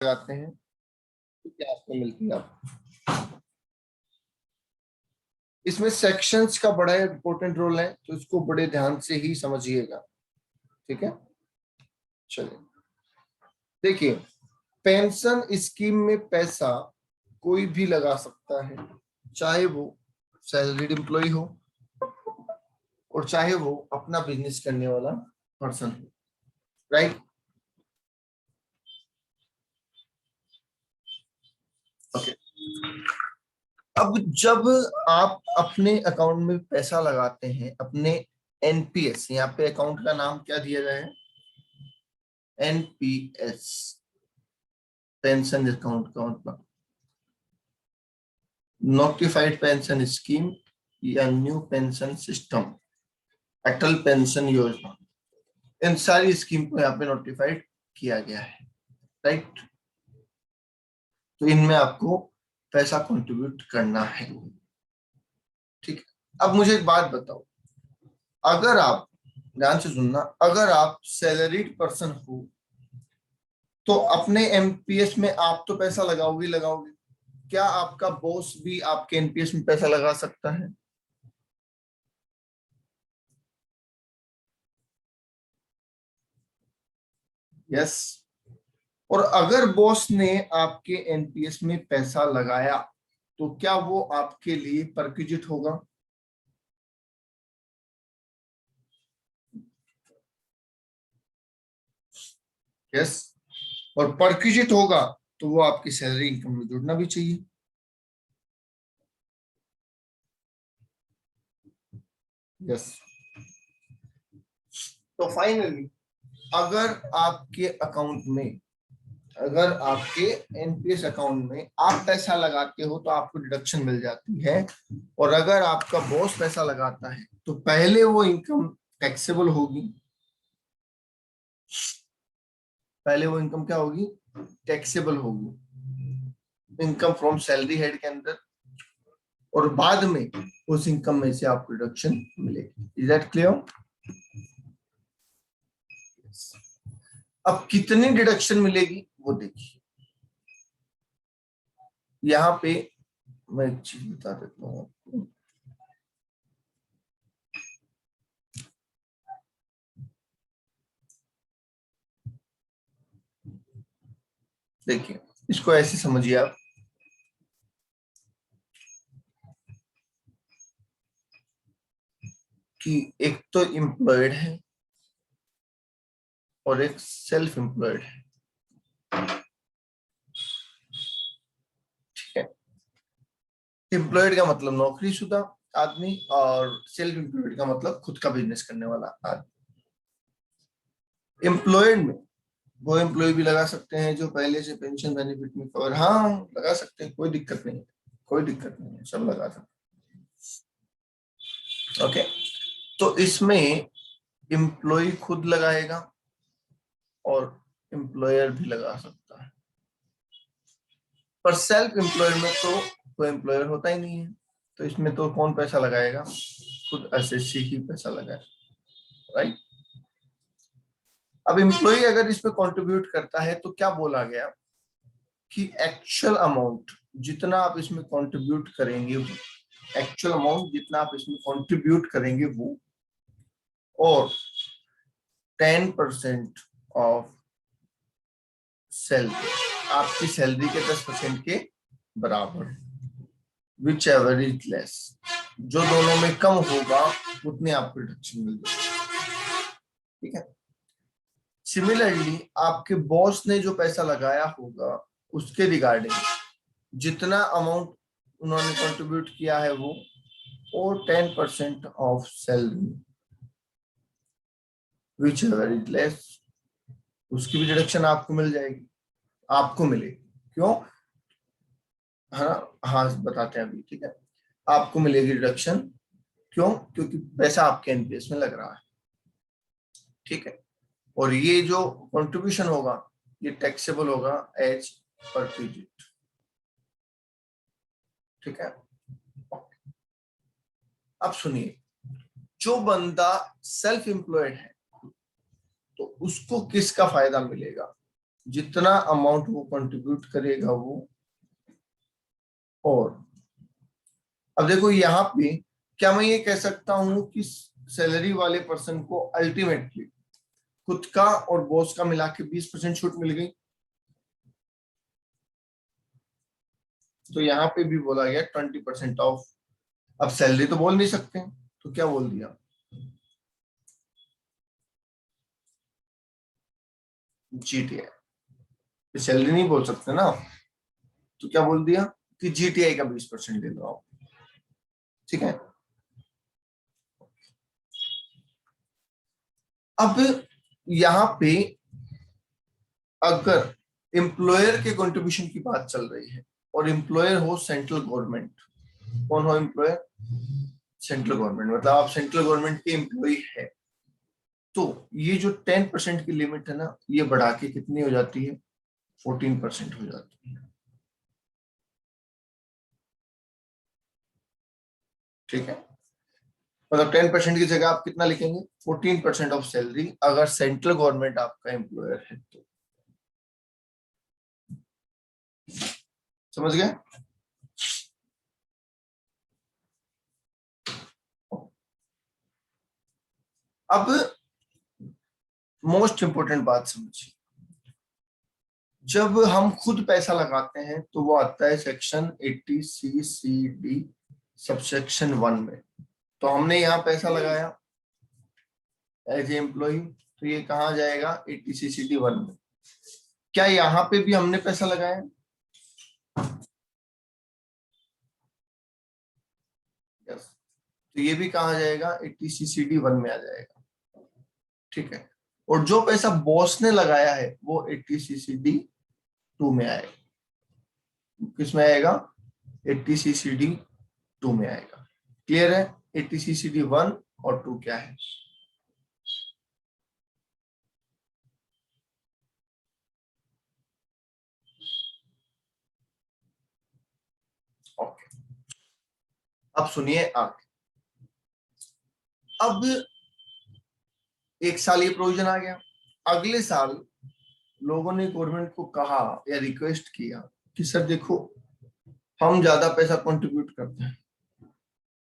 लगाते हैं तो क्या आपको मिलती है आप। इसमें सेक्शंस का बड़ा इंपॉर्टेंट रोल है, तो इसको बड़े ध्यान से ही समझिएगा, ठीक है। चलिए देखिए, पेंशन स्कीम में पैसा कोई भी लगा सकता है, चाहे वो सैलरीड एम्प्लॉय हो और चाहे वो अपना बिजनेस करने वाला पर्सन हो, राइट। ओके, अब जब आप अपने अकाउंट में पैसा लगाते हैं, अपने एनपीएस, यहाँ पे अकाउंट का नाम क्या दिया गया है, एनपीएस, पेंशन अकाउंट का मतलब नोटिफाइड पेंशन स्कीम या न्यू पेंशन सिस्टम, अटल पेंशन योजना, इन सारी स्कीम को यहाँ पे नोटिफाइड किया गया है, राइट। तो इनमें आपको पैसा कंट्रीब्यूट करना है, ठीक है। अब मुझे एक बात बताओ, अगर आप, ध्यान से सुनना, अगर आप सैलरीड पर्सन हो तो अपने एमपीएस में आप तो पैसा लगाओगे लगाओगे, क्या आपका बॉस भी आपके एनपीएस में पैसा लगा सकता है? यस। और अगर बॉस ने आपके एनपीएस में पैसा लगाया तो क्या वो आपके लिए परक्विजिट होगा? यस। और परक्विजिट होगा तो वो आपकी सैलरी इनकम में जुड़ना भी चाहिए। यस। तो फाइनली अगर आपके अकाउंट में, अगर आपके एनपीएस अकाउंट में आप पैसा लगाते हो तो आपको डिडक्शन मिल जाती है, और अगर आपका बॉस पैसा लगाता है तो पहले वो इनकम टैक्सेबल होगी, पहले वो इनकम क्या होगी, टैक्सेबल होगी, इनकम फ्रॉम सैलरी हेड के अंदर, और बाद में उस इनकम में से आपको डिडक्शन मिलेगी। Is that clear? अब कितनी डिडक्शन मिलेगी वो देखिए, यहाँ पे मैं एक चीज बता देता हूँ आपको। देखिए, इसको ऐसे समझिए आप कि एक तो एम्प्लॉयड है और एक सेल्फ एम्प्लॉयड है, ठीक है। एम्प्लॉयड का मतलब नौकरीशुदा आदमी और सेल्फ एम्प्लॉयड का मतलब खुद का बिजनेस करने वाला आदमी। एम्प्लॉयड में वो एम्प्लॉय भी लगा सकते हैं जो पहले से पेंशन बेनिफिट में कवर, हाँ लगा सकते हैं, कोई दिक्कत नहीं है, कोई दिक्कत नहीं है, सब लगा सकते हैं। ओके, तो इसमें एम्प्लॉय खुद लगाएगा और एम्प्लॉयर भी लगा सकता है, पर सेल्फ एम्प्लॉयड में तो कोई एम्प्लॉयर होता ही नहीं है, तो इसमें तो कौन पैसा लगाएगा, खुद एसएससी ही पैसा लगाएगा, राइट। अब एम्प्लॉय अगर इसमें कंट्रीब्यूट करता है तो क्या बोला गया कि एक्चुअल अमाउंट जितना आप इसमें कंट्रीब्यूट करेंगे, एक्चुअल अमाउंट जितना आप इसमें कंट्रीब्यूट करेंगे वो, और 10% ऑफ सैलरी, आपकी सैलरी के 10% के बराबर, विच एवर इज लेस, जो दोनों में कम होगा उतने आपको रिडक्शन मिल जाएगी, ठीक है। सिमिलरली आपके बॉस ने जो पैसा लगाया होगा उसके रिगार्डिंग जितना अमाउंट उन्होंने कंट्रीब्यूट किया है वो, और 10% of salary which ever is less, उसकी भी डिडक्शन आपको मिल जाएगी, आपको मिलेगी। क्यों? हाँ हाँ बताते हैं अभी, ठीक है। आपको मिलेगी डिडक्शन, क्यों? क्योंकि पैसा आपके एनपीएस में लग रहा है, ठीक है। और ये जो कंट्रीब्यूशन होगा ये टैक्सेबल होगा एज पर क्रेडिट, ठीक है। अब सुनिए, जो बंदा सेल्फ एम्प्लॉयड है तो उसको किसका फायदा मिलेगा? जितना अमाउंट वो कंट्रीब्यूट करेगा वो। और अब देखो यहाँ पे क्या मैं ये कह सकता हूं कि सैलरी वाले पर्सन को अल्टीमेटली खुद का और बॉस का मिला के 20% छूट मिल गई, तो यहाँ पे भी बोला गया 20% ऑफ। अब सैलरी तो बोल नहीं सकते, तो क्या बोल दिया, जीटीआई। सैलरी नहीं बोल सकते ना, तो क्या बोल दिया कि जीटीआई का 20% ले लो आप। ठीक है, अब यहाँ पे अगर एम्प्लॉयर के कंट्रीब्यूशन की बात चल रही है और एम्प्लॉयर हो सेंट्रल गवर्नमेंट, कौन हो एम्प्लॉयर, सेंट्रल गवर्नमेंट, मतलब आप सेंट्रल गवर्नमेंट के एम्प्लॉय है, तो ये जो 10% की लिमिट है ना, ये बढ़ा के कितनी हो जाती है, 14% हो जाती है। ठीक है, मतलब 10% की जगह आप कितना लिखेंगे, 14% ऑफ सैलरी, अगर सेंट्रल गवर्नमेंट आपका एम्प्लॉयर है तो। समझ गए। अब मोस्ट इंपोर्टेंट बात समझिए, जब हम खुद पैसा लगाते हैं तो वो आता है सेक्शन 80C(c)(d) सबसेक्शन 1 में। तो हमने यहाँ पैसा लगाया एज ए एम्प्लॉय, तो ये कहाँ जाएगा, 80C(c)(d)(1) में। क्या यहाँ पे भी हमने पैसा लगाया, यस, तो ये भी कहाँ जाएगा, 80C(c)(d)(1) में आ जाएगा। ठीक है, और जो पैसा बॉस ने लगाया है वो 80C(c)(d)(2) में आएगा। किस में आएगा, 80C(c)(d)(2) में आएगा। क्लियर है, 80C(c)(d)(1) और 2 क्या है। ओके, अब सुनिए आगे। अब एक साल ये प्रोविजन आ गया, अगले साल लोगों ने गवर्नमेंट को कहा या रिक्वेस्ट किया कि सर देखो हम ज्यादा पैसा कंट्रीब्यूट करते हैं,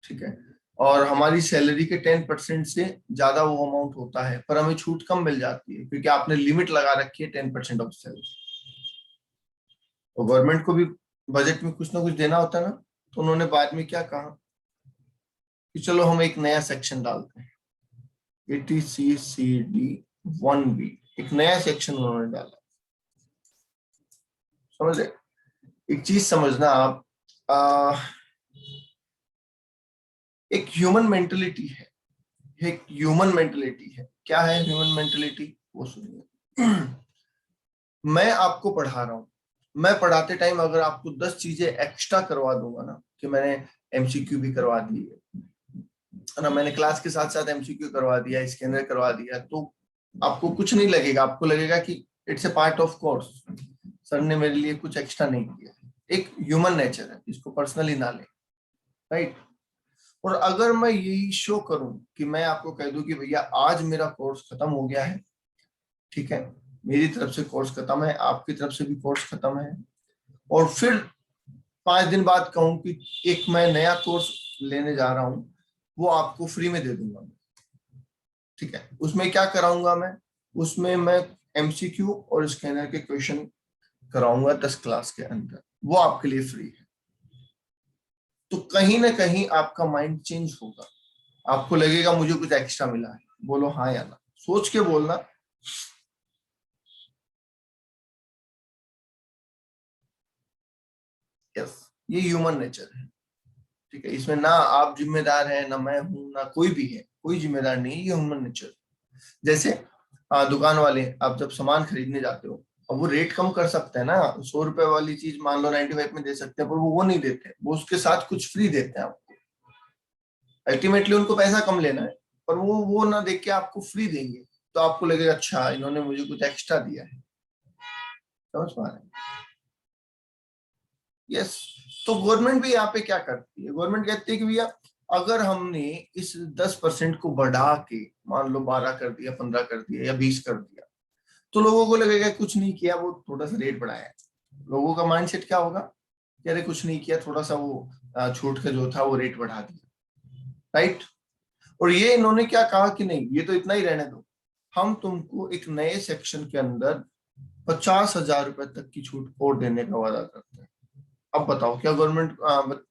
ठीक है, और हमारी सैलरी के 10% से ज्यादा वो अमाउंट होता है, पर हमें छूट कम मिल जाती है क्योंकि आपने लिमिट लगा रखी है 10% ऑफ सैलरी। तो गवर्नमेंट को भी बजट में कुछ ना कुछ देना होता है ना, तो उन्होंने बाद में क्या कहा कि चलो हम एक नया सेक्शन डालते हैं, 80C(c)(d)(1)(b), एक नया सेक्शन उन्होंने डाला। समझ रहे, एक चीज समझना आप, एक ह्यूमन मेंटेलिटी है, एक ह्यूमन मेंटेलिटी है। क्या है ह्यूमन मेंटेलिटी, वो सुनिए। मैं आपको पढ़ा रहा हूँ, मैं पढ़ाते टाइम अगर आपको 10 चीजें एक्स्ट्रा करवा दूंगा ना, कि मैंने एमसीक्यू भी करवा दी है ना, मैंने क्लास के साथ साथ एमसीक्यू करवा दिया, स्कैनर करवा दिया, तो आपको कुछ नहीं लगेगा, आपको लगेगा कि it's a part of course, sir ने मेरे लिए कुछ एक्स्ट्रा नहीं किया। एक ह्यूमन नेचर है, इसको पर्सनली ना ले, राइट। और अगर मैं यही शो करूं कि मैं आपको कह दूं कि भैया आज मेरा कोर्स खत्म हो गया है, ठीक है, मेरी तरफ से कोर्स खत्म है, आपकी तरफ से भी कोर्स खत्म है, और फिर 5 दिन बाद कहूं कि एक मैं नया कोर्स लेने जा रहा हूं, वो आपको फ्री में दे दूंगा, ठीक है, उसमें क्या कराऊंगा मैं, उसमें मैं एमसीक्यू और स्कैनर के क्वेश्चन कराऊंगा 10 क्लास के अंदर, वो आपके लिए फ्री है। तो कहीं ना कहीं आपका माइंड चेंज होगा, आपको लगेगा मुझे कुछ एक्स्ट्रा मिला है, बोलो हाँ या ना, सोच के बोलना। यस, ये ह्यूमन नेचर है, ठीक है, इसमें ना आप जिम्मेदार हैं, ना मैं हूं, ना कोई भी है, कोई जिम्मेदार नहीं, ये ह्यूमन नेचर। जैसे दुकान वाले, आप जब सामान खरीदने जाते हो, अब वो रेट कम कर सकते हैं ना, 100 रुपए वाली चीज मान लो 95 में दे सकते हैं, पर वो नहीं देते, वो उसके साथ कुछ फ्री देते हैं आपको। अल्टीमेटली उनको पैसा कम लेना है, पर वो ना देख के आपको फ्री देंगे, तो आपको लगेगा अच्छा इन्होंने मुझे कुछ एक्स्ट्रा दिया है। समझ पा रहे हैं, यस। तो गवर्नमेंट भी यहाँ पे क्या करती है, गवर्नमेंट कहती है कि भैया अगर हमने इस 10% को बढ़ा के मान लो 12 कर दिया, 15 कर दिया या 20 कर दिया, तो लोगों को लगेगा कुछ नहीं किया, वो थोड़ा सा रेट बढ़ाया। लोगों का माइंडसेट क्या होगा कि अरे कुछ नहीं किया, थोड़ा सा वो छूट का जो था वो रेट बढ़ा दिया, राइट। और ये इन्होंने क्या कहा कि नहीं ये तो इतना ही रहने दो, हम तुमको एक नए सेक्शन के अंदर 50,000 रुपए तक की छूट और देने का वादा करते हैं। अब बताओ क्या गवर्नमेंट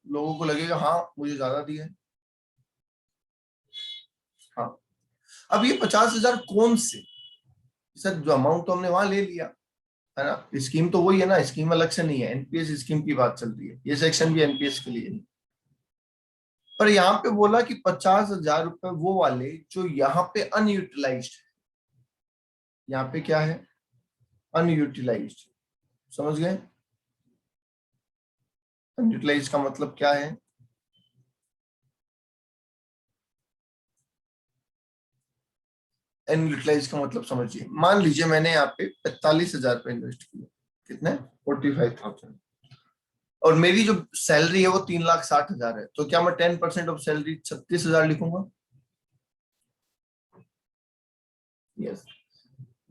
लोगों को लगेगा हाँ मुझे ज्यादा दिया है? हाँ। अब ये 50,000 कौन से, सर जो अमाउंट तो हमने वहां ले लिया है ना, स्कीम तो वही है ना, स्कीम अलग से नहीं है, एनपीएस स्कीम की बात चल रही है, ये सेक्शन भी एनपीएस के लिए नहीं। पर यहाँ पे बोला कि 50,000 रुपए वो वाले जो यहाँ पे अनयूटिलाइज्ड है, यहाँ पे क्या है अनयूटिलाइज्ड, समझ गए? अनयूटिलाइज का मतलब क्या है? अनयूटिलाइज का मतलब समझिए, मान लीजिए मैंने यहाँ पे 45,000 रुपए इन्वेस्ट किए, कितने 45,000, और मेरी जो सैलरी है वो 3,60,000 है, तो क्या मैं 10% ऑफ सैलरी 36,000 लिखूंगा? Yes.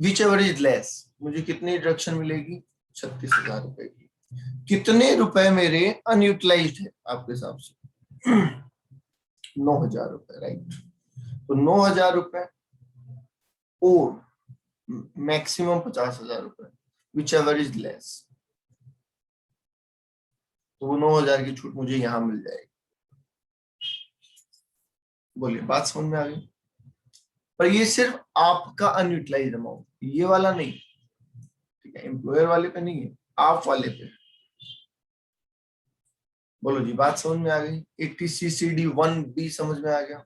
Which ever is less, मुझे कितनी डिडक्शन मिलेगी? 36,000 रुपए की। कितने रुपए मेरे अनयूटिलाइज्ड है आपके हिसाब से? 9,000 रुपए, राइट। तो 9,000 रुपए और मैक्सिमम 50,000 रुपए, विच एवर इज लेस, तो वो 9,000 की छूट मुझे यहां मिल जाएगी। बोलिए बात समझ में आ गई? पर ये सिर्फ आपका अनयूटिलाइज अमाउंट, ये वाला नहीं, ठीक है, एम्प्लॉयर वाले पे नहीं है, आप वाले पे। बोलो जी बात समझ में आ गई? 80CCD1B समझ में आ गया?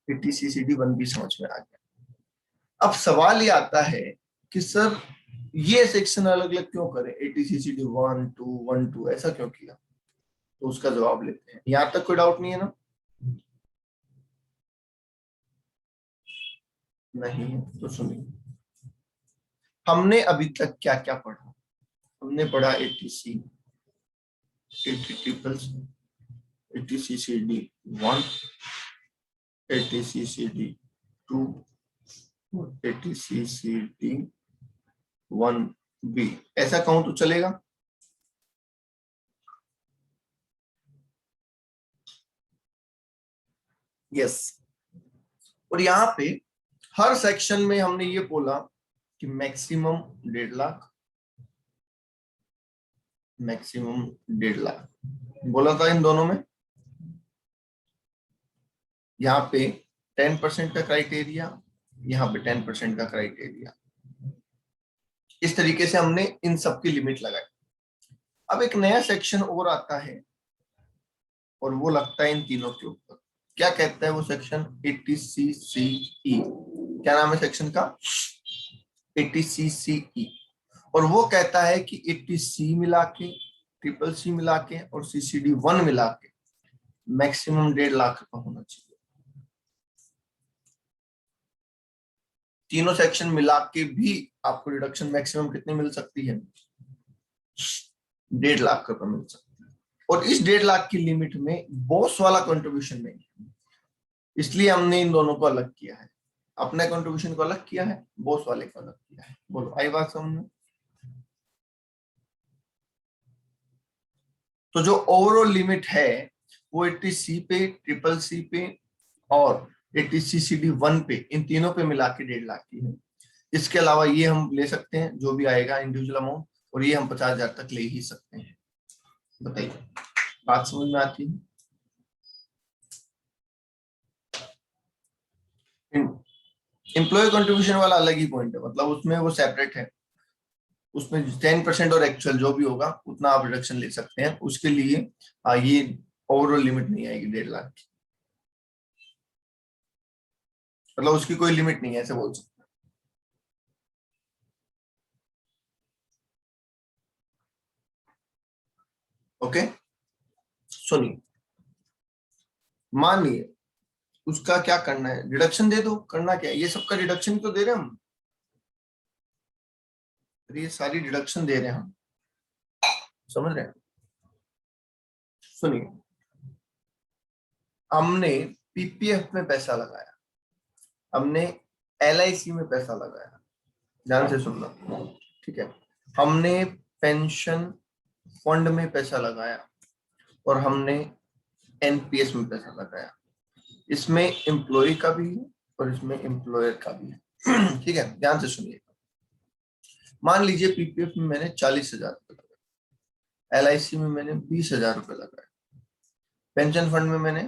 ATCCD1B समझ में आ गया। अब सवाल ये आता है कि सर ये सेक्शन अलग अलग क्यों करें, ATCCD1 2 1 2 ऐसा क्यों किया? तो उसका जवाब लेते हैं। यहां तक कोई डाउट नहीं है ना? नहीं है तो सुनिए, हमने अभी तक क्या क्या पढ़ा। हमने पढ़ा ATC, ATCCD1, ATCCD2, ATCCD1B, ऐसा कहूं तो चलेगा? यस। और यहाँ पे हर सेक्शन में हमने ये बोला कि मैक्सिमम 1.5 लाख, मैक्सिमम 1.5 लाख बोला था इन दोनों में। यहाँ पे 10% का क्राइटेरिया, यहाँ पे 10% का क्राइटेरिया, इस तरीके से हमने इन सब की लिमिट लगाई। अब एक नया सेक्शन और आता है और वो लगता है इन तीनों के ऊपर। क्या कहता है वो सेक्शन? 80CCE। क्या नाम है सेक्शन का? 80CCE। और वो कहता है कि 80C मिला के, CCC मिला के और CCD1 मिला के मैक्सिमम 1.5 लाख रुपए होना चाहिए। तीनों सेक्शन मिला के भी आपको डिडक्शन मैक्सिमम कितनी मिल सकती है? 1.5 लाख रुपए मिल सकती है। और इस 1.5 लाख की लिमिट में बॉस वाला कंट्रीब्यूशन नहीं है, इसलिए हमने इन दोनों को अलग किया है। अपने कंट्रीब्यूशन को अलग किया है, बॉस वाले को अलग किया है। बोलो आई बात समझ में? तो जो ओवरऑल लिमिट है वो 80C पे, CCC पे और 80CCD1 पे, इन तीनों पे मिला के 1.5 लाख की है। इसके अलावा ये हम ले सकते हैं जो भी आएगा इंडिविजुअल अमाउंट, और ये हम 50,000 तक ले ही सकते हैं। बताइए बात समझ में आती है? एम्प्लॉय कंट्रीब्यूशन वाला अलग ही पॉइंट है, मतलब उसमें वो सेपरेट है, उसमें 10% और एक्चुअल जो भी होगा उतना आप रिडक्शन ले सकते हैं। उसके लिए ये ओवरऑल लिमिट नहीं आएगी 1.5 लाख की, मतलब उसकी कोई लिमिट नहीं है, ऐसे बोल सकते हैं। ओके सुनिए, मान लिए उसका क्या करना है, डिडक्शन दे दो, करना क्या है, ये सबका डिडक्शन तो दे रहे हैं हम, ये सारी डिडक्शन दे रहे हैं हम, समझ रहे हैं? सुनिए, हमने पीपीएफ में पैसा लगाया, हमने एलआईसी में पैसा लगाया, ध्यान से सुनना, ठीक है, हमने पेंशन फंड में पैसा लगाया और हमने एनपीएस में पैसा लगाया। इसमें एम्प्लॉय का भी है और इसमें एम्प्लॉयर का भी है। ठीक है, ध्यान से सुनिएगा। मान लीजिए पीपीएफ में मैंने 40,000 रुपये लगाए, एलआईसी में मैंने 20,000 रुपये लगाए, पेंशन फंड में मैंने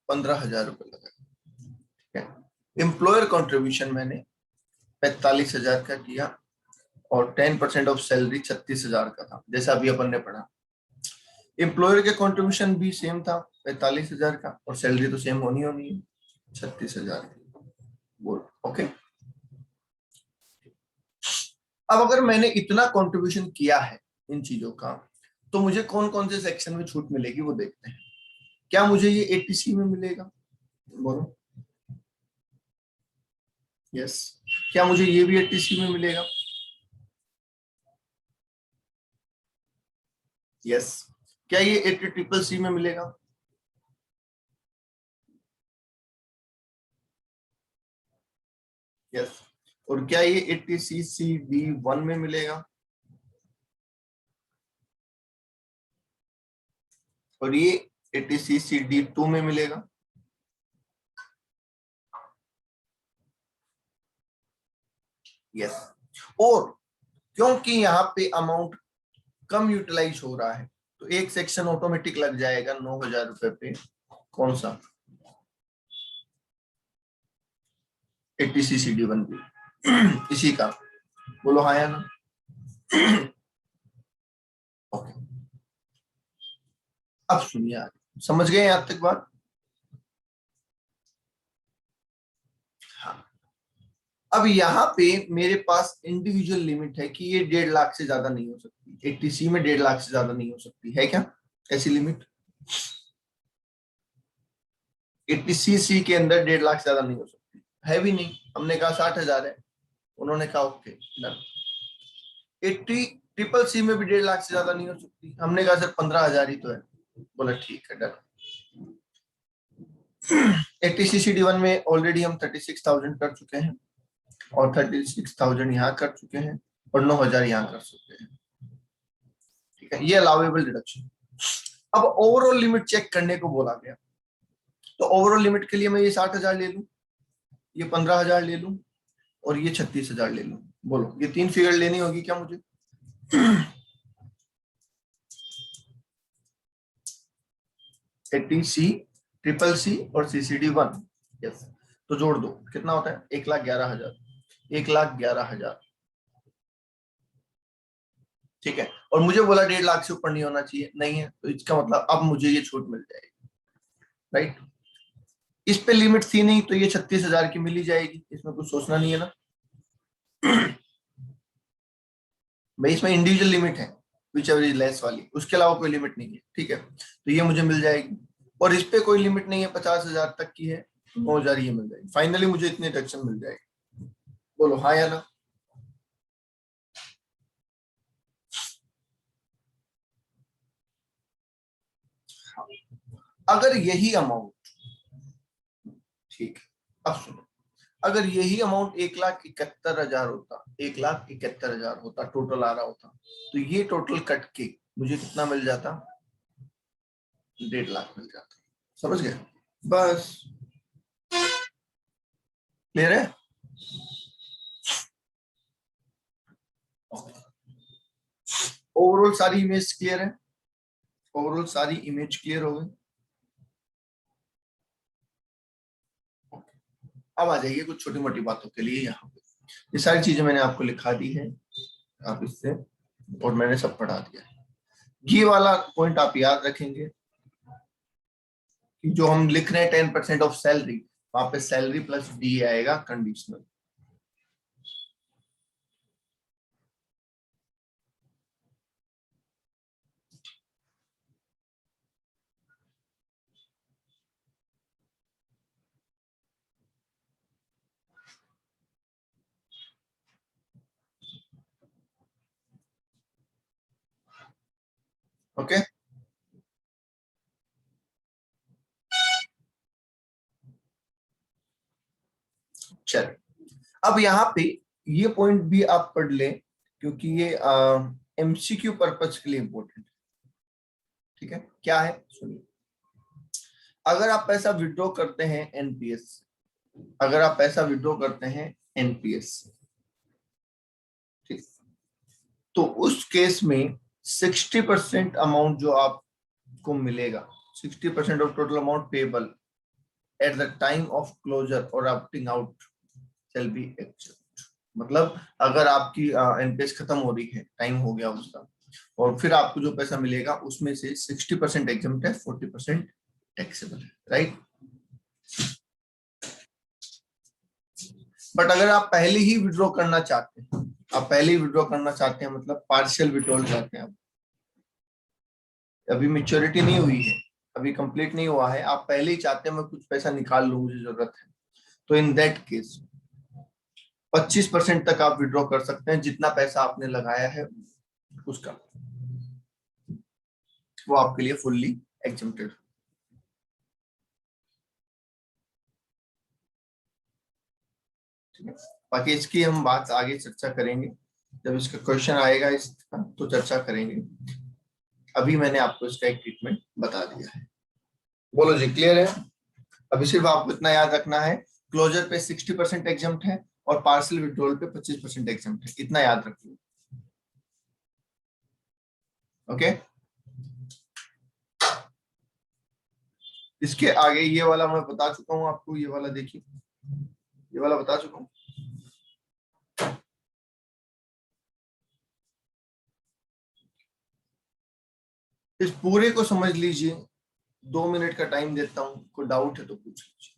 15,000 रुपये लगाए, ठीक है। एम्प्लॉयर कॉन्ट्रीब्यूशन मैंने 45,000 का किया और 10% ऑफ सैलरी 36,000 का था, जैसा अभी अपन ने पढ़ा। एम्प्लॉयर के कंट्रीब्यूशन भी सेम था 45,000 का, और सैलरी तो सेम होनी है 36,000 की। बोल ओके। अब अगर मैंने इतना कंट्रीब्यूशन किया है इन चीजों का, तो मुझे कौन कौन से सेक्शन में छूट मिलेगी वो देखते हैं। क्या मुझे ये एटीसी में मिलेगा? बोलो यस। क्या मुझे ये भी एटीसी में मिलेगा? यस। क्या ये 80CCC में मिलेगा? यस। और क्या ये 80CCD1 में मिलेगा? और ये 80CCD2 में मिलेगा? यस। और क्योंकि यहाँ पे अमाउंट कम यूटिलाइज हो रहा है, तो एक सेक्शन ऑटोमेटिक लग जाएगा 9,000 रुपए पे। कौन सा? 80CCD1 पे। इसी का बोलो हाँ या ना। ओके, अब सुनिए आगे, समझ गए यहां तक बात? हाँ। अब यहाँ पे मेरे पास इंडिविजुअल लिमिट है कि ये 1.5 लाख से ज्यादा नहीं हो सकती, 80C में 1.5 लाख से ज्यादा नहीं हो सकती है। क्या ऐसी लिमिट? 80CC के अंदर 1.5 लाख से ज्यादा नहीं हो सकती है भी नहीं। हमने कहा 60,000 है, उन्होंने कहा ओके डन। 80CCC में भी 1.5 लाख से ज्यादा नहीं हो सकती, हमने कहा सर 15,000 ही तो है, बोला ठीक है डन। 80CCD1 में ऑलरेडी हम 36,000 कर चुके हैं और 36,000 यहाँ कर चुके हैं और 9,000 यहाँ कर सकते हैं, ठीक है। ये अलाउेबल डिडक्शन। अब ओवरऑल लिमिट चेक करने को बोला गया, तो ओवरऑल लिमिट के लिए मैं ये 60,000 ले लूं, ये 15,000 ले लूं और ये 36,000 ले लूं। बोलो ये 3 फिगर लेनी होगी क्या मुझे? 80C, CCC और CCD1। यस। तो जोड़ दो, कितना होता है? 1,11,000, 1,11,000, ठीक है। और मुझे बोला 1.5 लाख से ऊपर नहीं होना चाहिए, नहीं है, तो इसका मतलब अब मुझे ये छूट मिल जाएगी, राइट। इस पे लिमिट थी नहीं, तो ये 36,000 की मिल ही जाएगी, इसमें कुछ सोचना नहीं है ना। भाई इसमें इंडिविजुअल लिमिट है, विच एवर इज लेस वाली, उसके अलावा कोई लिमिट नहीं है, ठीक है। तो ये मुझे मिल जाएगी, और इस पे कोई लिमिट नहीं है, 50,000 तक की है, 9,000 ये मिल जाएगी। फाइनली मुझे इतनी डिडक्शन मिल जाएगी। बोलो हाँ या ना। अगर यही अमाउंट, ठीक है, अब सुनो, अगर यही अमाउंट 1,71,000 होता, 1,71,000 होता, टोटल आ रहा होता, तो ये टोटल कट के मुझे कितना मिल जाता? 1.5 लाख मिल जाता। समझ गए? बस क्लियर है? ओवरऑल सारी इमेज क्लियर है? ओवरऑल सारी इमेज क्लियर हो गई? अब आ जाइए कुछ छोटी मोटी बातों के लिए। यहाँ पे ये सारी चीजें मैंने आपको लिखा दी है, आप इससे, और मैंने सब पढ़ा दिया है। ये वाला पॉइंट आप याद रखेंगे कि जो हम लिख रहे हैं 10% ऑफ सैलरी, वहां पे सैलरी प्लस डी आएगा कंडीशनल। ओके। चल, अब यहाँ पे ये पॉइंट भी आप पढ़ लें क्योंकि ये एमसीक्यू पर्पज के लिए इंपॉर्टेंट है। ठीक है, क्या है सुनिए। अगर आप पैसा विड्रॉ करते हैं एनपीएस, अगर आप पैसा विड्रॉ करते हैं एनपीएस, ठीक, तो उस केस में 60% अमाउंट जो आपको मिलेगा, 60% of total amount payable at the time of closure और opting out shall be accept. मतलब अगर आपकी एनपीएस खत्म हो रही है, टाइम हो गया उसका, और फिर आपको जो पैसा मिलेगा उसमें से 60% एग्जम्प्ट है, 40% टैक्सेबल है, राइट। बट अगर आप पहले ही विड्रॉ करना चाहते हैं, आप पहले ही विड्रॉ करना चाहते हैं, मतलब पार्शियल विड्रॉल चाहते हैं, अभी मेच्योरिटी नहीं हुई है, अभी कंप्लीट नहीं हुआ है, आप पहले ही चाहते हैं मैं कुछ पैसा निकाल लूं, मुझे जरूरत है, तो इन दैट केस 25% तक आप विड्रॉ कर सकते हैं, जितना पैसा आपने लगाया है उसका, वो आपके लिए फुल्ली एग्जम्प्टेड। ठीक है, बाकी इसकी हम बात आगे चर्चा करेंगे, जब इसका क्वेश्चन आएगा इसका तो चर्चा करेंगे। अभी मैंने आपको इसका एक ट्रीटमेंट बता दिया है। बोलो जी, क्लियर है? अभी सिर्फ आपको इतना याद रखना है, क्लोजर पे 60% एग्जम्प्ट है और पार्सल विड्रॉल पे 25% एग्जम्प्ट है, इतना याद रखिए। ओके, इसके आगे ये वाला मैं बता चुका हूं आपको, ये वाला देखिए, ये वाला बता चुका हूं। इस पूरे को समझ लीजिए, 2 मिनट का टाइम देता हूं, कोई डाउट है तो पूछ लीजिए।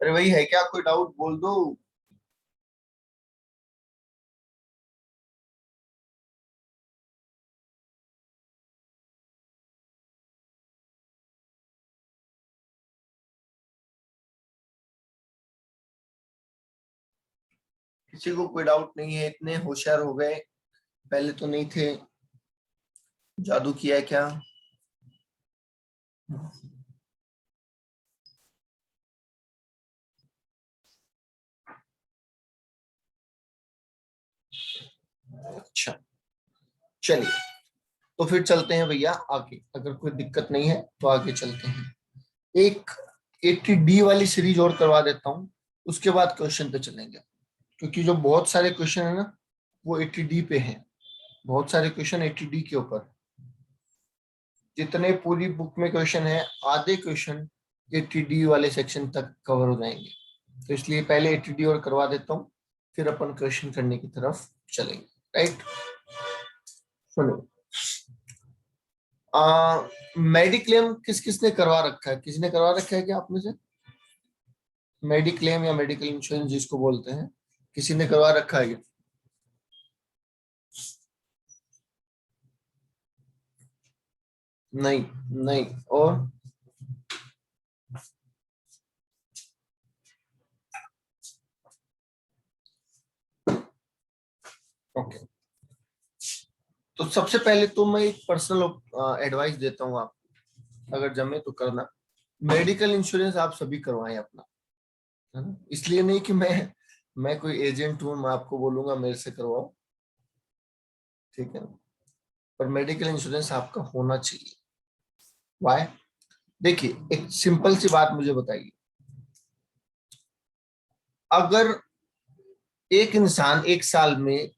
अरे वही है क्या, कोई डाउट बोल दो। किसी को कोई डाउट नहीं है? इतने होशियार हो गए, पहले तो नहीं थे, जादू किया है क्या? अच्छा, चलिए, तो फिर चलते हैं भैया आगे, अगर कोई दिक्कत नहीं है तो आगे चलते हैं। एक 80D वाली सीरीज और करवा देता हूँ, उसके बाद क्वेश्चन पे चलेंगे, क्योंकि जो बहुत सारे क्वेश्चन है ना वो 80D पे हैं, बहुत सारे क्वेश्चन 80D के ऊपर, जितने पूरी बुक में क्वेश्चन है आधे क्वेश्चन 80D वाले सेक्शन तक कवर हो जाएंगे, तो इसलिए पहले 80D और करवा देता हूँ, फिर अपन क्वेश्चन करने की तरफ चलेंगे, राइट। सुनो, मेडिक्लेम किस किसने करवा रखा है? किसी ने करवा रखा है क्या आप में से? मेडिक्लेम या मेडिकल इंश्योरेंस जिसको बोलते हैं, किसी ने करवा रखा है क्या? नहीं, नहीं, और ओके, तो सबसे पहले तो मैं एक पर्सनल एडवाइस देता हूँ आपको, अगर जमे तो करना, मेडिकल इंश्योरेंस आप सभी करवाएं अपना, है ना। इसलिए नहीं कि मैं कोई एजेंट हूँ, मैं आपको बोलूंगा मेरे से करवाओ, ठीक है। पर मेडिकल इंश्योरेंस आपका होना चाहिए। वाई? देखिए, एक सिंपल सी बात मुझे बताइए, अगर एक इंसान एक साल में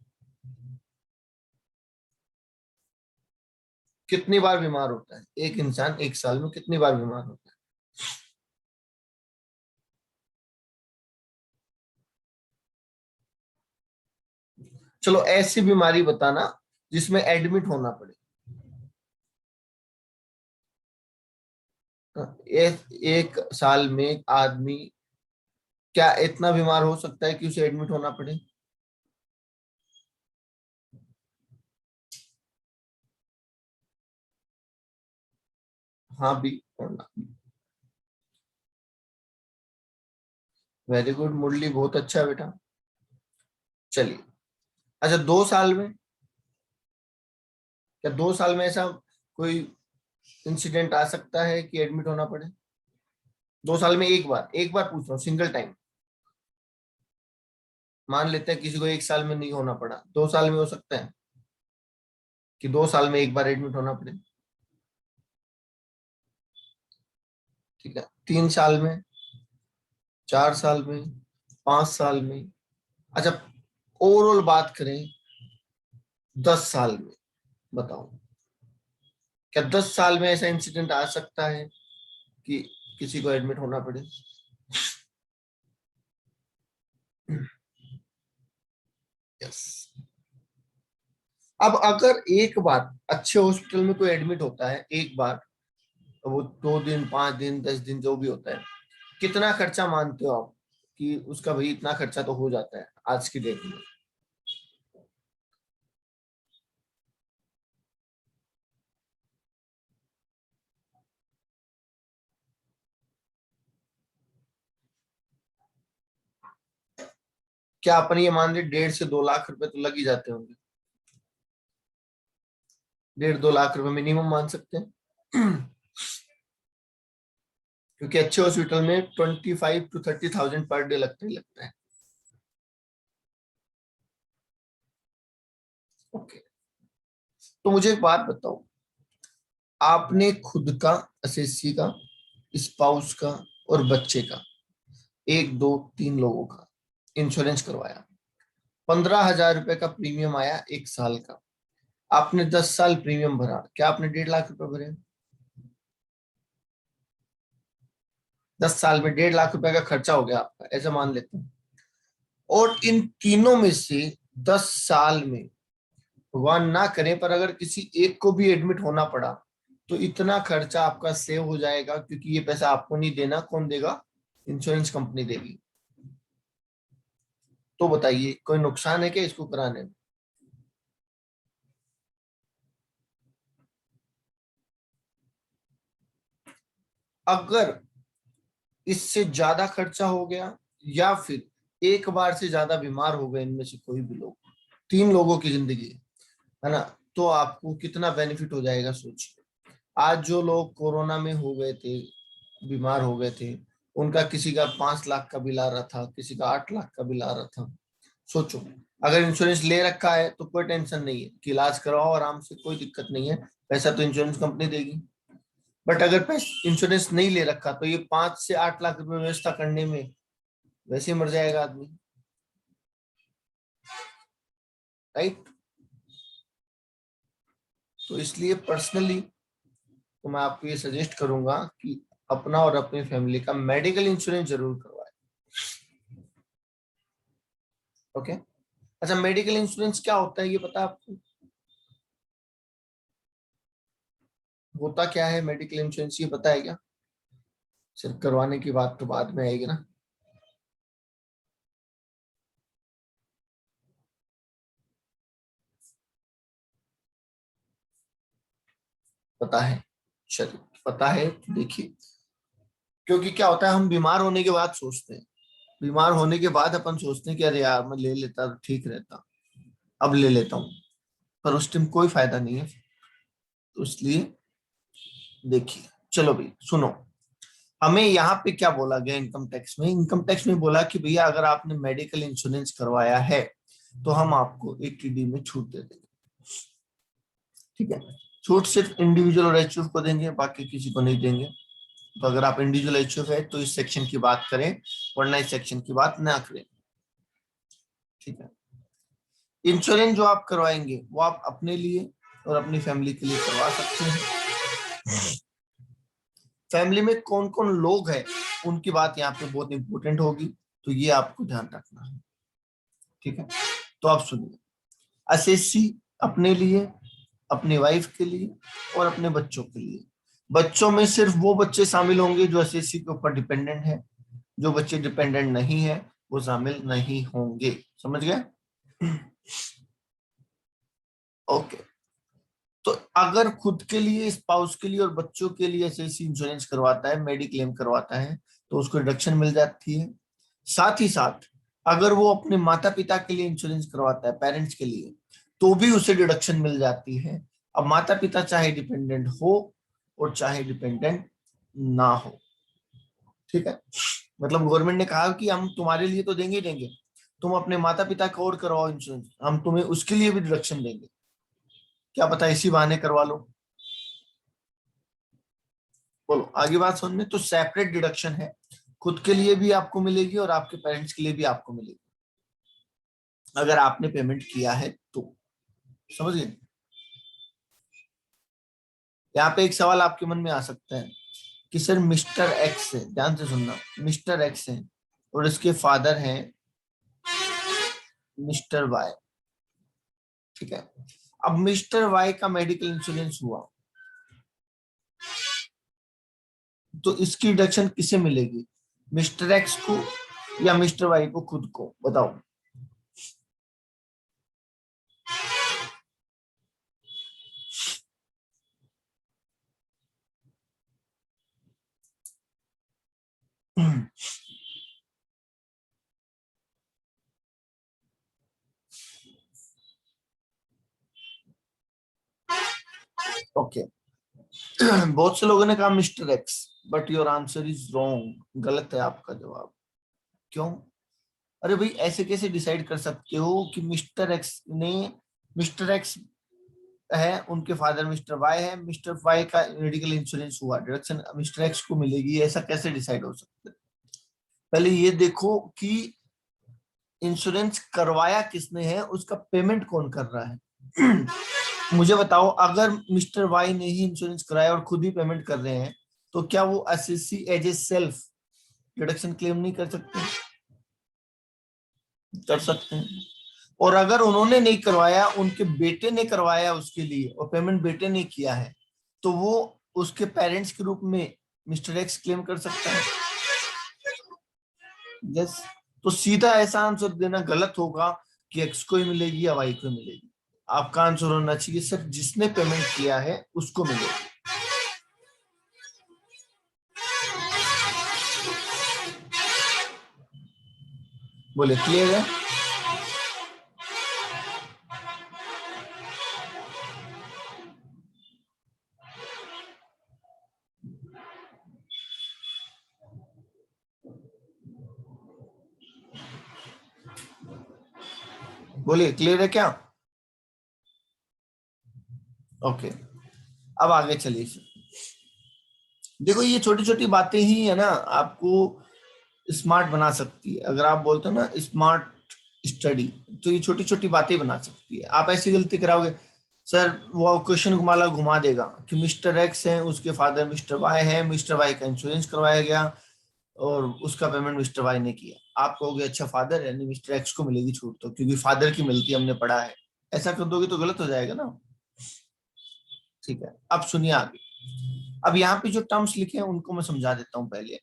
कितनी बार बीमार होता है, एक इंसान एक साल में कितनी बार बीमार होता है? चलो ऐसी बीमारी बताना जिसमें एडमिट होना पड़े। एक साल में आदमी क्या इतना बीमार हो सकता है कि उसे एडमिट होना पड़े? हाँ भी और ना भी। वेरी गुड मुरली, बहुत अच्छा है बेटा। चलिए, अच्छा 2 साल में, क्या 2 साल में ऐसा कोई इंसिडेंट आ सकता है कि एडमिट होना पड़े? 2 साल में एक बार, एक बार पूछ रहा हूँ, सिंगल टाइम। मान लेते हैं किसी को एक साल में नहीं होना पड़ा, 2 साल में हो सकता है कि 2 साल में एक बार एडमिट होना पड़े? ठीक है, 3 साल में, 4 साल में, 5 साल में? अच्छा, ओवरऑल बात करें 10 साल में, बताओ क्या 10 साल में ऐसा इंसिडेंट आ सकता है कि किसी को एडमिट होना पड़े? यस। अब अगर एक बार अच्छे हॉस्पिटल में कोई एडमिट होता है एक बार, तो वो 2 दिन, 5 दिन, 10 दिन जो भी होता है, कितना खर्चा मानते हो आप कि उसका? भाई इतना खर्चा तो हो जाता है आज की डेट में। क्या अपन ये मान रहे 1.5 से 2 लाख रुपए तो लग ही जाते होंगे? 1.5 2 लाख रुपए मिनिमम मान सकते हैं। क्योंकि अच्छे हॉस्पिटल में 25 to 30,000 पर डे लगता ही लगता है। ओके, तो मुझे एक बात बताओ, आपने खुद का, एसएससी का, स्पाउस का और बच्चे का, 1 2 3 लोगों का इंश्योरेंस करवाया, 15,000 रुपए का प्रीमियम आया एक साल का, आपने 10 साल प्रीमियम भरा, क्या आपने 1.5 लाख रुपए भरे? 10 साल में 1.5 लाख रुपए का खर्चा हो गया आपका, ऐसा मान लेते हैं। और इन तीनों में से 10 साल में, भगवान ना करे पर अगर किसी एक को भी एडमिट होना पड़ा, तो इतना खर्चा आपका सेव हो जाएगा, क्योंकि ये पैसा आपको नहीं देना, कौन देगा? इंश्योरेंस कंपनी देगी। तो बताइए, कोई नुकसान है क्या इसको कराने में? अगर इससे ज्यादा खर्चा हो गया, या फिर एक बार से ज्यादा बीमार हो गए इनमें से कोई भी लोग, 3 लोगों की जिंदगी है ना, तो आपको कितना बेनिफिट हो जाएगा सोचिए। आज जो लोग कोरोना में हो गए थे, बीमार हो गए थे, उनका किसी का 5 लाख का बिल आ रहा था, किसी का 8 लाख का बिल आ रहा था। सोचो, अगर इंश्योरेंस ले रखा है तो कोई टेंशन नहीं है कि इलाज करवाओ आराम से, कोई दिक्कत नहीं है, पैसा तो इंश्योरेंस कंपनी देगी। बट अगर पैसा इंश्योरेंस नहीं ले रखा, तो ये 5 से 8 लाख रुपए व्यवस्था करने में वैसे ही मर जाएगा आदमी, राइट? तो इसलिए पर्सनली तो मैं आपको ये सजेस्ट करूंगा कि अपना और अपनी फैमिली का मेडिकल इंश्योरेंस जरूर करवाएं। ओके। अच्छा, मेडिकल इंश्योरेंस क्या होता है ये पता है आपको? होता क्या है मेडिकल इंश्योरेंस, ये पता है क्या? सिर्फ करवाने की बात तो बाद में आएगी ना। पता है? चलिए, पता है तो देखिए, क्योंकि क्या होता है, हम बीमार होने के बाद सोचते हैं, बीमार होने के बाद अपन सोचते हैं कि अरे यार मैं ले लेता तो ठीक रहता, अब ले लेता हूँ, पर उस टाइम कोई फायदा नहीं है। तो इसलिए देखिए, चलो भाई सुनो, हमें यहाँ पे क्या बोला गया इनकम टैक्स में? इनकम टैक्स में बोला कि भैया अगर आपने मेडिकल इंश्योरेंस करवाया है तो हम आपको 80D में छूट दे देंगे। ठीक है, छूट सिर्फ इंडिविजुअल और एचयूएफ को देंगे, बाकी किसी को नहीं देंगे। तो अगर आप इंडिविजुअल एचयूएफ है तो इस सेक्शन की बात करें, वरना इस सेक्शन की बात ना करें। ठीक है, इंश्योरेंस जो आप करवाएंगे वो आप अपने लिए और अपनी फैमिली के लिए करवा सकते हैं। फैमिली में कौन कौन लोग हैं उनकी बात यहाँ पे बहुत इंपॉर्टेंट होगी, तो ये आपको ध्यान रखना है। ठीक है, तो आप सुनिए, एसएससी अपने लिए, अपनी वाइफ के लिए और अपने बच्चों के लिए। बच्चों में सिर्फ वो बच्चे शामिल होंगे जो एसएससी के ऊपर डिपेंडेंट है, जो बच्चे डिपेंडेंट नहीं है वो शामिल नहीं होंगे। समझ गए? ओके, तो अगर खुद के लिए, स्पाउस के लिए और बच्चों के लिए एसएससी इंश्योरेंस करवाता है, मेडिक्लेम करवाता है, तो उसको डिडक्शन मिल जाती है। साथ ही साथ अगर वो अपने माता पिता के लिए इंश्योरेंस करवाता है, पेरेंट्स के लिए, तो भी उसे डिडक्शन मिल जाती है। अब माता पिता चाहे डिपेंडेंट हो और चाहे डिपेंडेंट ना हो। ठीक है, मतलब गवर्नमेंट ने कहा कि हम तुम्हारे लिए तो देंगे ही देंगे, तुम अपने माता पिता का और करवाओ इंश्योरेंस, हम तुम्हें उसके लिए भी डिडक्शन देंगे। क्या पता इसी बहाने करवा लो। बोलो आगे बात समझ में? तो सेपरेट डिडक्शन है, खुद के लिए भी आपको मिलेगी और आपके पेरेंट्स के लिए भी आपको मिलेगी, अगर आपने पेमेंट किया है तो। समझ गए? यहाँ पे एक सवाल आपके मन में आ सकता है कि सर मिस्टर एक्स है, ध्यान से सुनना, मिस्टर एक्स है और इसके फादर हैं मिस्टर वाई। ठीक है, अब मिस्टर वाई का मेडिकल इंश्योरेंस हुआ तो इसकी डिडक्शन किसे मिलेगी, मिस्टर एक्स को या मिस्टर वाई को खुद को? बताओ। ओके, बहुत से लोगों ने कहा mister x, but your answer is wrong, गलत है आपका जवाब। क्यों? अरे भाई ऐसे कैसे डिसाइड कर सकते हो कि मिस्टर एक्स ने, मिस्टर एक्स है, उनके फादर मिस्टर वाई है, मिस्टर वाई का मेडिकल इंश्योरेंस हुआ, डिडक्शन मिस्टर एक्स को मिलेगी, ऐसा कैसे डिसाइड हो सकता है? पहले ये देखो कि इंश्योरेंस करवाया किसने है, उसका पेमेंट कौन कर रहा है। मुझे बताओ, अगर मिस्टर वाई ने ही इंश्योरेंस कराया और खुद ही पेमेंट कर रहे हैं, तो क्या वो SSC as a self deduction claim नहीं कर सकते? कर सकते हैं। और अगर उन्होंने नहीं करवाया, उनके बेटे ने करवाया उसके लिए और पेमेंट बेटे ने किया है, तो वो उसके पेरेंट्स के रूप में मिस्टर एक्स क्लेम कर सकता है। यस, तो सीधा ऐसा आंसर देना गलत होगा कि एक्स को ही मिलेगी या वाई को मिलेगी। आपका आंसर होना चाहिए सर जिसने पेमेंट किया है उसको मिलेगी। बोले क्लियर है? बोलिए क्लियर है क्या? ओके, अब आगे चलिए। देखो ये छोटी छोटी बातें ही है ना आपको स्मार्ट बना सकती है। अगर आप बोलते हो ना स्मार्ट स्टडी, तो ये छोटी छोटी बातें बना सकती है। आप ऐसी गलती कराओगे, सर वो क्वेश्चन घुमाला घुमा देगा कि मिस्टर एक्स है, उसके फादर मिस्टर वाई है, मिस्टर वाई का इंश्योरेंस करवाया गया और उसका पेमेंट मिस्टर वाई ने किया। आप कहोगे अच्छा फादर यानी मिस्टर एक्स को मिलेगी छूट, तो क्योंकि फादर की मिलती है, हमने पढ़ा है। ऐसा कर दोगे तो गलत हो जाएगा ना। ठीक है, अब सुनिए आगे। अब यहाँ पे जो टर्म्स लिखे हैं उनको मैं समझा देता हूँ पहले।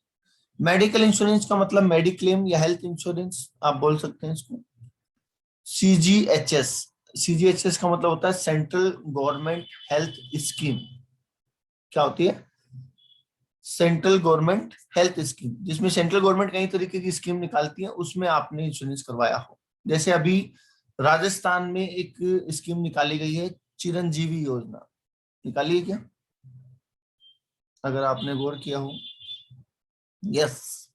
मेडिकल इंश्योरेंस का मतलब मेडिक्लेम या हेल्थ इंश्योरेंस आप बोल सकते हैं इसको। सीजीएचएस, सीजीएचएस का मतलब होता है सेंट्रल गवर्नमेंट हेल्थ स्कीम। क्या होती है? सेंट्रल गवर्नमेंट हेल्थ स्कीम, जिसमें सेंट्रल गवर्नमेंट कई तरीके की स्कीम निकालती है, उसमें आपने इंश्योरेंस करवाया हो। जैसे अभी राजस्थान में एक स्कीम निकाली गई है, चिरंजीवी योजना, निकाली है क्या? अगर आपने गौर किया हो। यस,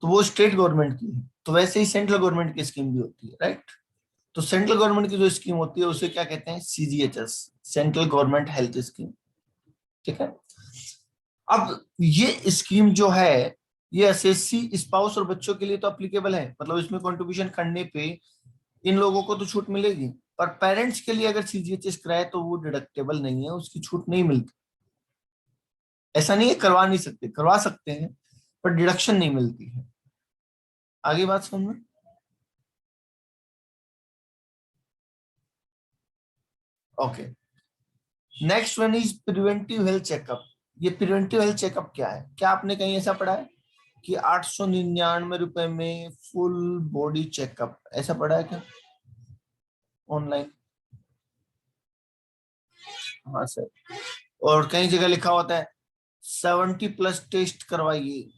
तो वो स्टेट गवर्नमेंट की है, तो वैसे ही सेंट्रल गवर्नमेंट की स्कीम भी होती है, राइट? तो सेंट्रल गवर्नमेंट की जो स्कीम होती है उसे क्या कहते हैं, CGHS, central government health scheme. ठीक है। अब ये स्कीम जो है ये एसएससी, स्पाउस और बच्चों के लिए तो अप्लीकेबल है, मतलब इसमें कंट्रीब्यूशन करने पे इन लोगों को तो छूट मिलेगी, पर पेरेंट्स के लिए अगर CGHS कराए तो वो डिडक्टेबल नहीं है, उसकी छूट नहीं मिलती। ऐसा नहीं है करवा नहीं सकते, करवा सकते हैं, पर डिडक्शन नहीं मिलती है। आगे बात समझ में। Okay, next one is preventive health checkup. ये प्रिवेंटिव हेल्थ चेकअप क्या है? क्या आपने कहीं ऐसा पढ़ा है कि 899 रुपए में फुल बॉडी चेकअप, ऐसा पढ़ा है क्या ऑनलाइन? हाँ सर। और कई जगह लिखा होता है 70+ टेस्ट करवाइए,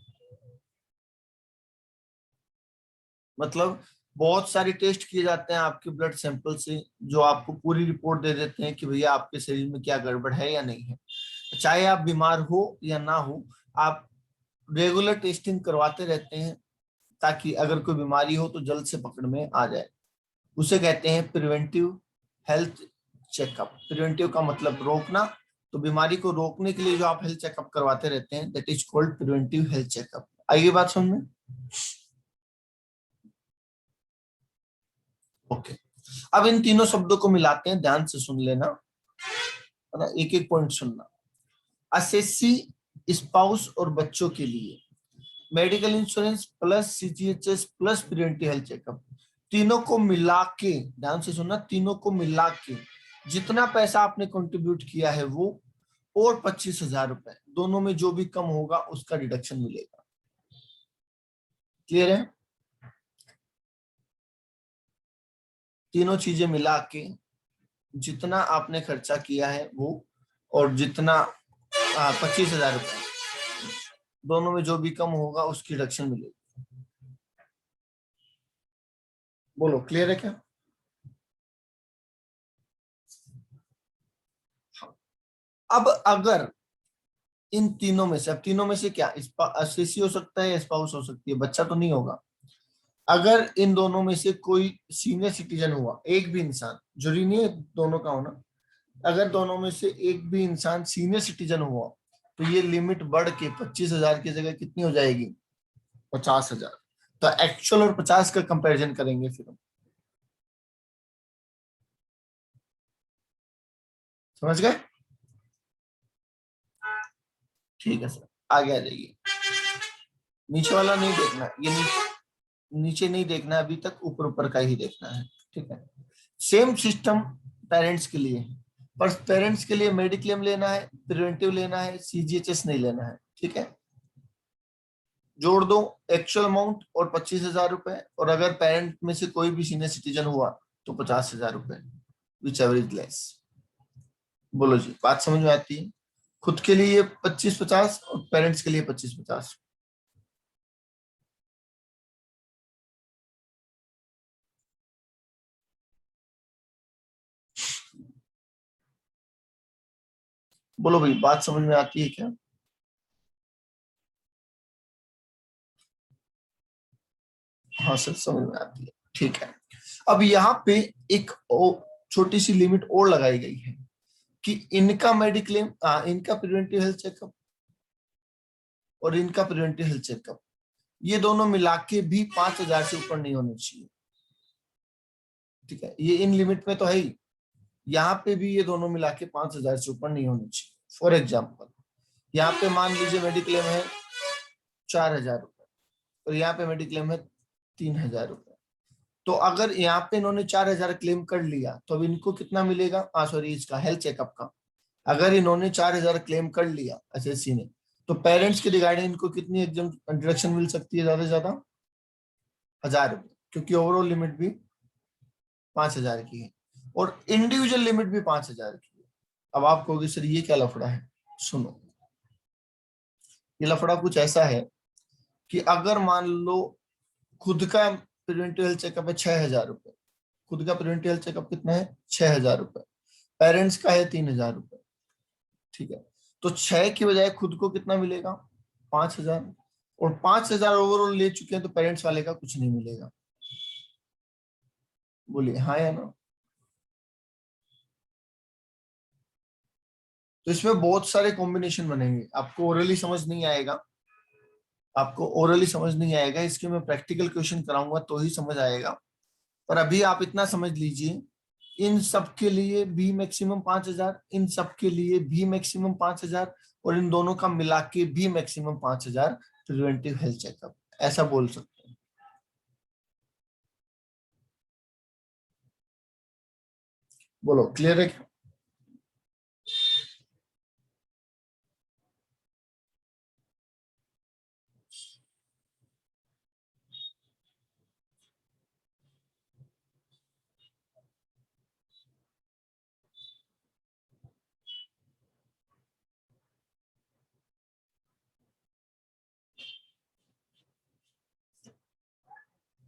मतलब बहुत सारे टेस्ट किए जाते हैं आपके ब्लड सैंपल से, जो आपको पूरी रिपोर्ट दे देते हैं कि भैया आपके शरीर में क्या गड़बड़ है या नहीं है। चाहे आप बीमार हो या ना हो, आप रेगुलर टेस्टिंग करवाते रहते हैं, ताकि अगर कोई बीमारी हो तो जल्द से पकड़ में आ जाए। उसे कहते हैं प्रिवेंटिव हेल्थ चेकअप। प्रिवेंटिव का मतलब रोकना, तो बीमारी को रोकने के लिए जो आप हेल्थ चेकअप करवाते रहते हैं, that is called preventive health checkup. आइए बात समझ में। ओके, अब इन तीनों शब्दों को मिलाते हैं, ध्यान से सुन लेना, है ना, एक एक पॉइंट सुनना। एसएससी, स्पाउस और बच्चों के लिए medical insurance plus CGHS plus preventive health checkup, तीनों को मिला के, ध्यान से सुनना, तीनों को मिला के जितना पैसा आपने कंट्रीब्यूट किया है वो और 25,000 रुपए, दोनों में जो भी कम होगा उसका डिडक्शन मिलेगा। क्लियर है? तीनों चीजें मिला के जितना आपने खर्चा किया है वो, और जितना 25,000 रुपए, दोनों में जो भी कम होगा उसकी डिडक्शन मिलेगी। बोलो क्लियर है क्या? अब अगर इन तीनों में से, अब तीनों में से क्या, एसएससी हो सकता है, स्पाउस हो सकती है, बच्चा तो नहीं होगा। अगर इन दोनों में से कोई सीनियर सिटीजन हुआ, एक भी इंसान, जरूरी नहीं है दोनों का होना, अगर दोनों में से एक भी इंसान सीनियर सिटीजन हुआ तो ये लिमिट बढ़ के 25,000 की जगह कितनी हो जाएगी, 50,000। तो एक्चुअल और 50 का कंपैरिजन करेंगे फिर हम। समझ गए? ठीक है सर, आगे आ जाइए। नीचे वाला नहीं देखना, ये नीचे नहीं देखना अभी तक, ऊपर ऊपर का ही देखना है। ठीक है। सेम सिस्टम पेरेंट्स के लिए है, पर पेरेंट्स के लिए मेडिक्लेम लेना है, प्रिवेंटिव लेना है, CGHS नहीं लेना है। ठीक है। जोड़ दो एक्चुअल अमाउंट और 25,000 रुपए, और अगर पेरेंट में से कोई भी सीनियर सिटीजन हुआ तो 50,000 रुपए, विच एवर इज लेस। बोलो जी, बात समझ में आती है? खुद के लिए 25-50 और पेरेंट्स के लिए 25-50। बोलो भाई, बात समझ में आती है क्या? हाँ सर, समझ में आती है। ठीक है। अब यहाँ पे एक छोटी सी लिमिट और लगाई गई है कि इनका मेडिक्लेम, इनका प्रिवेंटिव हेल्थ चेकअप और इनका प्रिवेंटिव हेल्थ चेकअप, ये दोनों मिला के भी 5,000 से ऊपर नहीं होने चाहिए। ठीक है, ये इन लिमिट में तो है ही, यहाँ पे भी ये दोनों मिला के 5,000 से ऊपर नहीं होने चाहिए। फॉर एग्जाम्पल, यहाँ पे मान लीजिए मेडिक्लेम है 4,000 रुपए और यहाँ पे मेडिक्लेम है 3,000 रुपए। तो अगर यहाँ पे इन्होंने 4,000 क्लेम कर लिया तो अब इनको कितना मिलेगा, सॉरी, इसका हेल्थ चेकअप का, अगर इन्होंने 4,000 क्लेम कर लिया एसएससी ने, तो पेरेंट्स के रिगार्डिंग इनको कितनी एग्जाम डिडक्शन मिल सकती है, ज्यादा से ज्यादा 1,000 रुपए, क्योंकि ओवरऑल लिमिट भी 5,000 की है और इंडिविजुअल लिमिट भी 5,000 की है। अब आप कहोगे सर ये क्या लफड़ा है? सुनो, ये लफड़ा कुछ ऐसा है कि अगर मान लो खुद का प्रिवेंटिव हेल्थ चेकअप है 6,000 रुपए, खुद का प्रिवेंटिव हेल्थ चेकअप कितना है, 6,000 रुपए, पेरेंट्स का है 3,000 रुपए। ठीक है, तो 6 की बजाय खुद को कितना मिलेगा, 5,000, और 5,000 ओवरऑल ले चुके हैं तो पेरेंट्स वाले का कुछ नहीं मिलेगा। बोलिए हाँ या ना। तो इसमें बहुत सारे कॉम्बिनेशन बनेंगे, आपको ओरली समझ नहीं आएगा, आपको ओरली समझ नहीं आएगा, इसके मैं प्रैक्टिकल क्वेश्चन कराऊंगा तो ही समझ आएगा। पर अभी आप इतना समझ लीजिए, इन सब के लिए भी मैक्सिमम 5,000, इन सब के लिए भी मैक्सिमम 5,000, और इन दोनों का मिला के भी मैक्सिमम 5,000 प्रिवेंटिव हेल्थ चेकअप, ऐसा बोल सकते हैं। बोलो क्लियर है क्या?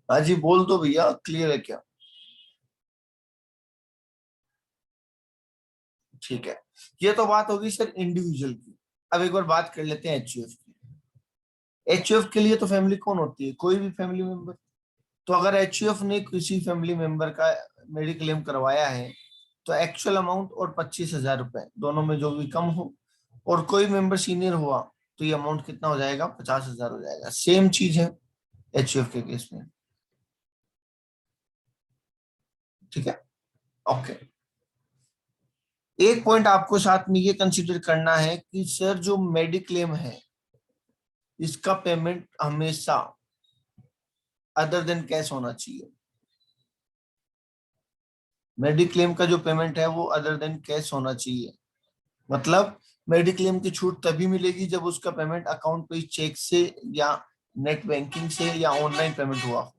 हाँ जी बोल दो भैया, क्लियर है क्या? ठीक है, ये तो बात होगी सर इंडिविजुअल की। अब एक बार बात कर लेते हैं एचयूएफ की। एचयूएफ के लिए तो फैमिली कौन होती है? कोई भी फैमिली मेंबर। तो अगर एचयूएफ ने किसी फैमिली मेंबर का मेडिक्लेम क्लेम करवाया है, तो एक्चुअल अमाउंट और 25,000 रुपए दोनों में जो भी कम हो, और कोई मेंबर सीनियर हुआ, तो ये अमाउंट कितना हो जाएगा? 50,000 हो जाएगा। सेम चीज है एचयूएफ के केस में। ठीक है, ओके। एक पॉइंट आपको साथ में ये कंसिडर करना है कि सर जो मेडिक्लेम है, इसका पेमेंट हमेशा अदर देन कैश होना चाहिए। मेडिक्लेम का जो पेमेंट है वो अदर देन कैश होना चाहिए। मतलब मेडिक्लेम की छूट तभी मिलेगी जब उसका पेमेंट अकाउंट पे चेक से, या नेट बैंकिंग से, या ऑनलाइन पेमेंट हुआ हो।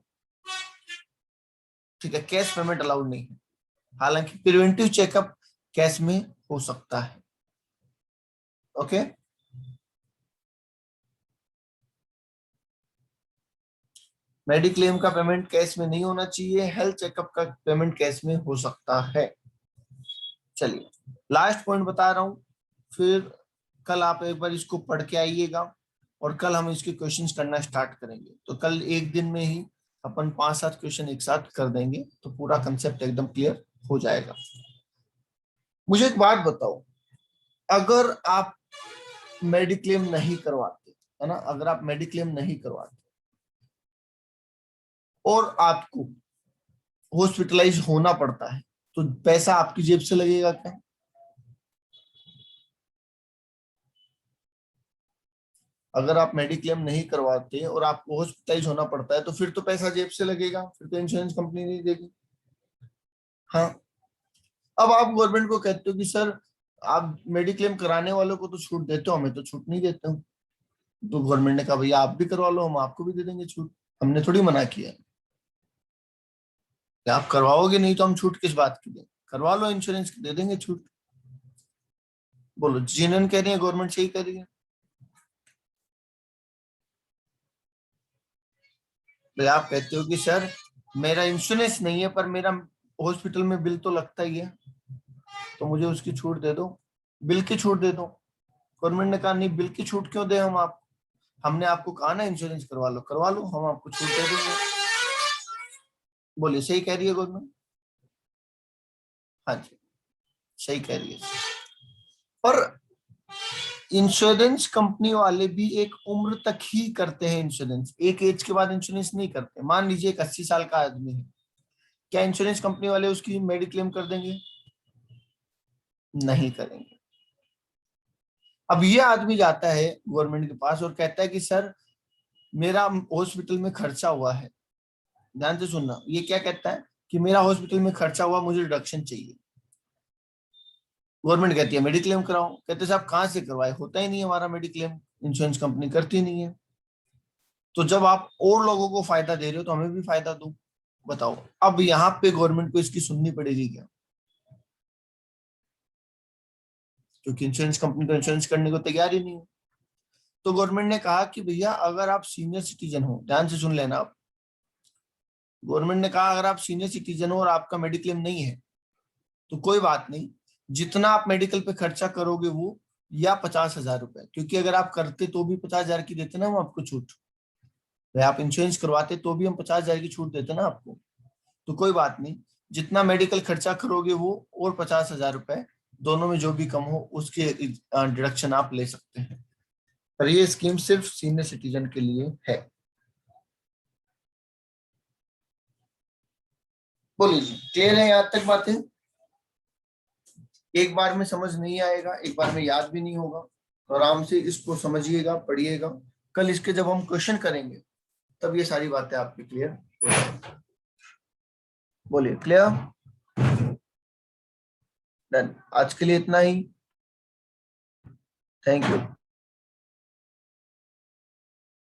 ठीक है, कैश पेमेंट अलाउड नहीं है। हालांकि प्रिवेंटिव चेकअप कैश में हो सकता है। ओके, मेडिक्लेम का पेमेंट कैश में नहीं होना चाहिए, हेल्थ चेकअप का पेमेंट कैश में हो सकता है। चलिए, लास्ट पॉइंट बता रहा हूं, फिर कल आप एक बार इसको पढ़ के आइएगा, और कल हम इसके क्वेश्चंस करना स्टार्ट करेंगे। तो कल एक दिन में ही अपन 5-7 क्वेश्चन एक साथ कर देंगे, तो पूरा कंसेप्ट एकदम क्लियर हो जाएगा। मुझे एक बात बताओ, अगर आप मेडिक्लेम नहीं करवाते, है ना, अगर आप मेडिक्लेम नहीं करवाते और आपको हॉस्पिटलाइज होना पड़ता है, तो पैसा आपकी जेब से लगेगा क्या? अगर आप मेडिक्लेम नहीं करवाते और आपको हॉस्पिटलाइज होना पड़ता है, तो फिर तो पैसा जेब से लगेगा, फिर तो इंश्योरेंस कंपनी नहीं देगी। हाँ, अब आप गवर्नमेंट को कहते हो कि सर आप मेडिक्लेम कराने वालों को तो छूट देते हो, हमें तो छूट नहीं देते हो। तो गवर्नमेंट ने कहा भैया आप भी करवा लो, हम आपको भी दे देंगे छूट, हमने थोड़ी मना किया है। कि आप करवाओगे नहीं तो हम छूट किस बात की दें? करवा लो इंश्योरेंस की, दे देंगे छूट। बोलो, जीएनएन कह रही है, गवर्नमेंट सही कह रही है? तो आप कहते हो कि सर मेरा इंश्योरेंस नहीं है, पर मेरा हॉस्पिटल में बिल तो लगता ही है, तो मुझे उसकी छूट दे दो, बिल की छूट दे दो। गवर्नमेंट ने कहा नहीं, बिल की छूट क्यों दे हम आप, हमने आपको कहा ना इंश्योरेंस करवा लो, हम आपको छूट दे देंगे। बोलिए सही कह रही है गवर्नमेंट? हाँ जी, सही कह रही है। पर इंश्योरेंस कंपनी वाले भी एक उम्र तक ही करते हैं इंश्योरेंस, एक एज के बाद इंश्योरेंस नहीं करते। मान लीजिए एक 80 साल का आदमी है, क्या इंश्योरेंस कंपनी वाले उसकी मेडिक्लेम कर देंगे? नहीं करेंगे। अब ये आदमी जाता है गवर्नमेंट के पास और कहता है कि सर मेरा हॉस्पिटल में खर्चा हुआ है, ध्यान से सुनना, ये क्या कहता है कि मेरा हॉस्पिटल में खर्चा हुआ, मुझे रिडक्शन चाहिए। गवर्नमेंट कहती है मेडिक्लेम कराओ, कहते साहब कहाँ से करवाए, होता ही नहीं है हमारा मेडिक्लेम, इंश्योरेंस कंपनी करती नहीं है। तो जब आप और लोगों को फायदा दे रहे हो तो हमें भी फायदा दो। बताओ, अब यहाँ पे गवर्नमेंट को इसकी सुननी पड़ेगी क्या? क्योंकि इंश्योरेंस कंपनी तो इंश्योरेंस करने को तैयार ही नहीं है। तो गवर्नमेंट ने कहा कि भैया अगर आप सीनियर सिटीजन हो, ध्यान से सुन लेना आप, गवर्नमेंट ने कहा अगर आप सीनियर सिटीजन हो और आपका मेडिक्लेम नहीं है, तो कोई बात नहीं, जितना आप मेडिकल पे खर्चा करोगे वो, या 50,000 रुपए, क्योंकि अगर आप करते तो भी 50,000 की देते ना हम आपको छूट, भाई आप इंश्योरेंस करवाते तो भी हम 50,000 की छूट देते ना आपको। तो कोई बात नहीं, जितना मेडिकल खर्चा करोगे वो और 50,000 रुपए, दोनों में जो भी कम हो उसके डिडक्शन आप ले सकते हैं। पर ये स्कीम सिर्फ सीनियर सिटीजन के लिए है। बोलिए जी, क्लियर है यहाँ तक बातें? एक बार में समझ नहीं आएगा, एक बार में याद भी नहीं होगा, तो आराम से इसको समझिएगा, पढ़िएगा। कल इसके जब हम क्वेश्चन करेंगे तब ये सारी बातें आपकी क्लियर हो जाएंगी। बोलिए क्लियर? डन। आज के लिए इतना ही। Thank you.